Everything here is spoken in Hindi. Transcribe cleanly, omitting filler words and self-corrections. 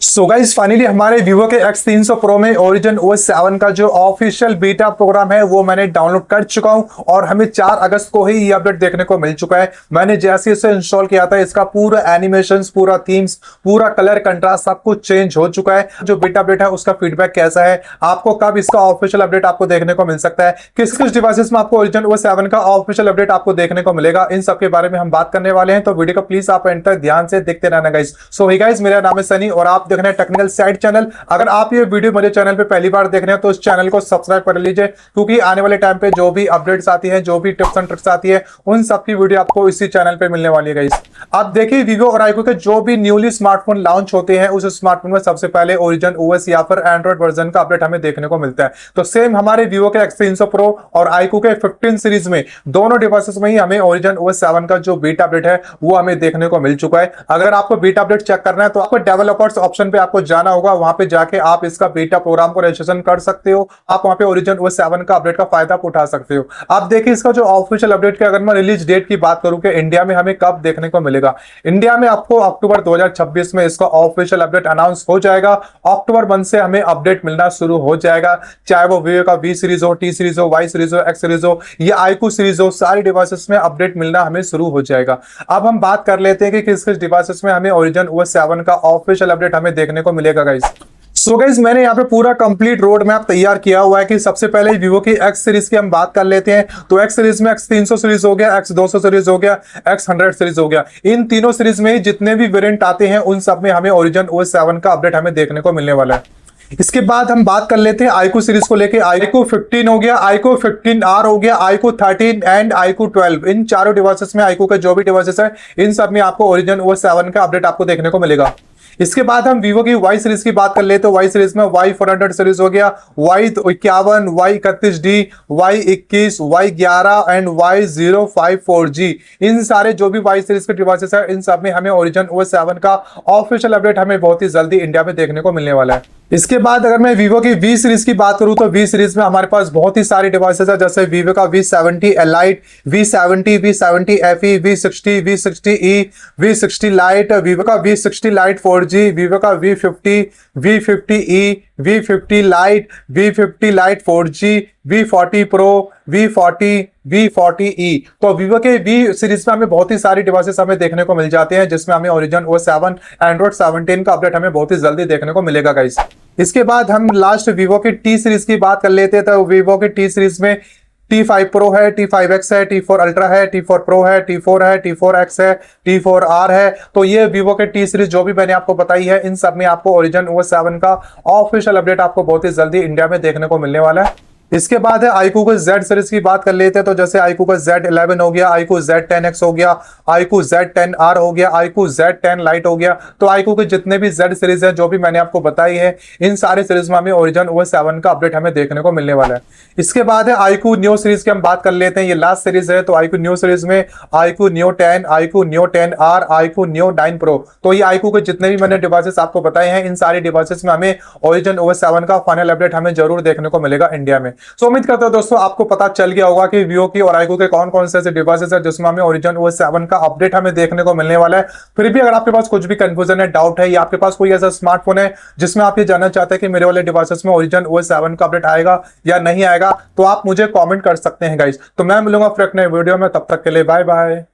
सो गाइस फाइनली हमारे वीवो के X300 Pro में Origin OS 7 का जो ऑफिशियल बीटा प्रोग्राम है वो मैंने डाउनलोड कर चुका हूं और हमें 4 अगस्त को ही ये अपडेट देखने को मिल चुका है। मैंने जैसे इसे इंस्टॉल किया था इसका पूरा एनिमेशंस, पूरा थीम्स, पूरा कलर कंट्रास्ट सब कुछ चेंज हो चुका है। जो बीटा अपडेट है उसका फीडबैक कैसा है, आपको कब इसका ऑफिशियल अपडेट आपको देखने को मिल सकता है, किस किस डिवाइसेस में आपको Origin OS 7 का ऑफिशियल अपडेट आपको देखने को मिलेगा, इन सब के बारे में हम बात करने वाले हैं। तो वीडियो को प्लीज आप एंड तक ध्यान से देखते रहना गाइस। सो हे गाइस, मेरा नाम है सनी और आप देख रहे हैं टेक्निकल साइड चैनल। अगर आप ये वीडियो मेरे चैनल पे पहली बार देख रहे हैं तो इस चैनल को सब्सक्राइब कर लीजिए, क्योंकि आने वाले टाइम पे जो भी अपडेट्स आती हैं, जो भी टिप्स एंड ट्रिक्स आती है, उन सब की वीडियो आपको इसी चैनल पे मिलने वाली है गाइस। आप देखिए वीवो और आईक्यू के जो भी न्यूली स्मार्टफोन लॉन्च होते हैं उस स्मार्टफोन में सबसे पहले Origin OS या फिर एंड्रॉइड वर्जन का अपडेट हमें देखने को मिलता है। तो सेम हमारे वीवो के X300 Pro और आईक्यू के 15 सीरीज में दोनों डिवाइसेस में ही हमें Origin OS 7 का जो बीटा अपडेट है वो हमें देखने को मिल चुका है। अगर आपको बीटा अपडेट चेक करना है तो आपको डेवलपर्स ऑप्शन पे आपको जाना होगा, वहां पे जाके आप इसका बीटा प्रोग्राम को रजिस्ट्रेशन कर सकते हो। आप वहां पे Origin OS 7 का अपडेट का फायदा उठा सकते हो। आप देखिए इसका जो ऑफिशियल अपडेट की अगर मैं रिलीज डेट की बात करूं कि इंडिया में हमें कब देखने को मिलेगा, इंडिया में आपको अक्टूबर 2026 में इसका ऑफिशियल अपडेट अनाउंस हो जाएगा। अक्टूबर 1 से हमें अपडेट मिलना शुरू हो जाएगा, चाहे वो वीवो का V सीरीज हो, T सीरीज हो, Y सीरीज हो, X सीरीज हो या आईक्यू सीरीज हो, सारी डिवाइसेस में अपडेट मिलना हमें शुरू हो जाएगा। अब हम बात कर लेते हैं कि किस किस डिवाइसेस में हमें Origin OS 7 का ऑफिशियल अपडेट हमें देखने को मिलेगा गाइस। सो गाइस, मैंने यहाँ पे पूरा कंप्लीट रोड मैप तैयार किया हुआ है कि सबसे पहले वीवो की X सीरीज की हम बात कर लेते हैं। तो X सीरीज में X300 सीरीज हो गया, X200 सीरीज हो गया, X100 सीरीज हो गया। इन तीनों सीरीज में जितने भी वेरिएंट आते हैं उन सब में हमें Origin OS 7 का अपडेट हमें देखने को मिलने वाला है। इसके बाद हम बात कर लेते हैं आईक्यू सीरीज को लेके। आईक्यू 15 हो गया, आईक्यू 15R हो गया, आईक्यू 13 एंड आईक्यू 12। इन चारों डिवाइसेस में आईक्यू के जो भी डिवाइसेस है इन सब में आपको Origin OS 7 का अपडेट आपको देखने को मिलेगा। इसके बाद हम वीवो की Y सीरीज की बात कर ले तो Y सीरीज में Y400 सीरीज हो गया, Y51, Y31D, Y21, Y11 and Y054G। इन सारे जो भी Y सीरीज के डिवाइसेस है इन सब में हमें Origin OS 7 का ऑफिशियल अपडेट हमें बहुत ही जल्दी इंडिया में देखने को मिलने वाला है। इसके बाद अगर मैं वीवो की V सीरीज की बात करूं तो V सीरीज में हमारे पास बहुत ही सारी डिवाइसेस है, जैसे वीवो का V70 Lite, V70, V70 FE, V60, V60E, V60 Lite, Vivo का V60 Lite 4G, वीवो का V50, V50E, V50 Lite, V50 Lite 4G, V40 Pro, V40, V40E। तो वीवो के V सीरीज में हमें बहुत ही सारी डिवाइसेस हमें देखने को मिल जाते हैं, जिसमें हमें Origin OS 7 एंड्रॉइड 17 का अपडेट हमें बहुत ही जल्दी देखने को मिलेगा गाइस। इसके बाद हम लास्ट वीवो की T सीरीज की बात कर लेते हैं। तो वीवो की T सीरीज में T5 Pro है, T5X है, T4 Ultra है, T4 Pro है, T4 है, T4X है, T4R है। तो ये वीवो के T सीरीज जो भी मैंने आपको बताई है इन सब में आपको Origin OS 7 का ऑफिशियल अपडेट आपको बहुत ही जल्दी इंडिया में देखने को मिलने वाला है। इसके बाद है आईक्यू के Z सीरीज की बात कर लेते हैं। तो जैसे आईक्यू का Z11 हो गया, आईक्यू Z10X हो गया, आईक्यू Z10R हो गया, आईक्यू Z10 Lite हो गया। तो आईक्यू के जितने भी Z सीरीज है जो भी मैंने आपको बताई है इन सारे सीरीज में हमें Origin OS 7 का अपडेट हमें देखने को मिलने वाला है। इसके बाद है आईक्यू न्यू सीरीज की हम बात कर लेते हैं। ये लास्ट सीरीज है। तो आईक्यू न्यू सीरीज में IQ new 10, IQ new 10R, IQ new 9 Pro। तो ये आईक्यू के जितने भी मैंने डिवाइसेस आपको बताए हैं इन सारे डिवाइसेस में हमें Origin OS 7 का फाइनल अपडेट हमें जरूर देखने को मिलेगा इंडिया में। सो उम्मीद करता हूं दोस्तों आपको पता चल गया होगा कि वीवो की और आईक्यू के कौन कौन से ऐसे डिवाइसेस है जिसमें हमें Origin OS 7 का अपडेट हमें देखने को मिलने वाला है। फिर भी अगर आपके पास कुछ भी कंफ्यूजन है, डाउट है या आपके पास कोई ऐसा स्मार्टफोन है जिसमें आप ये जानना चाहते हैं कि मेरे वाले डिवाइसेस में Origin OS 7 का अपडेट आएगा या नहीं आएगा, तो आप मुझे कॉमेंट कर सकते हैं गाइस। तो मैं मिलूंगा फिर एक नए वीडियो में, तब तक के लिए बाय बाय।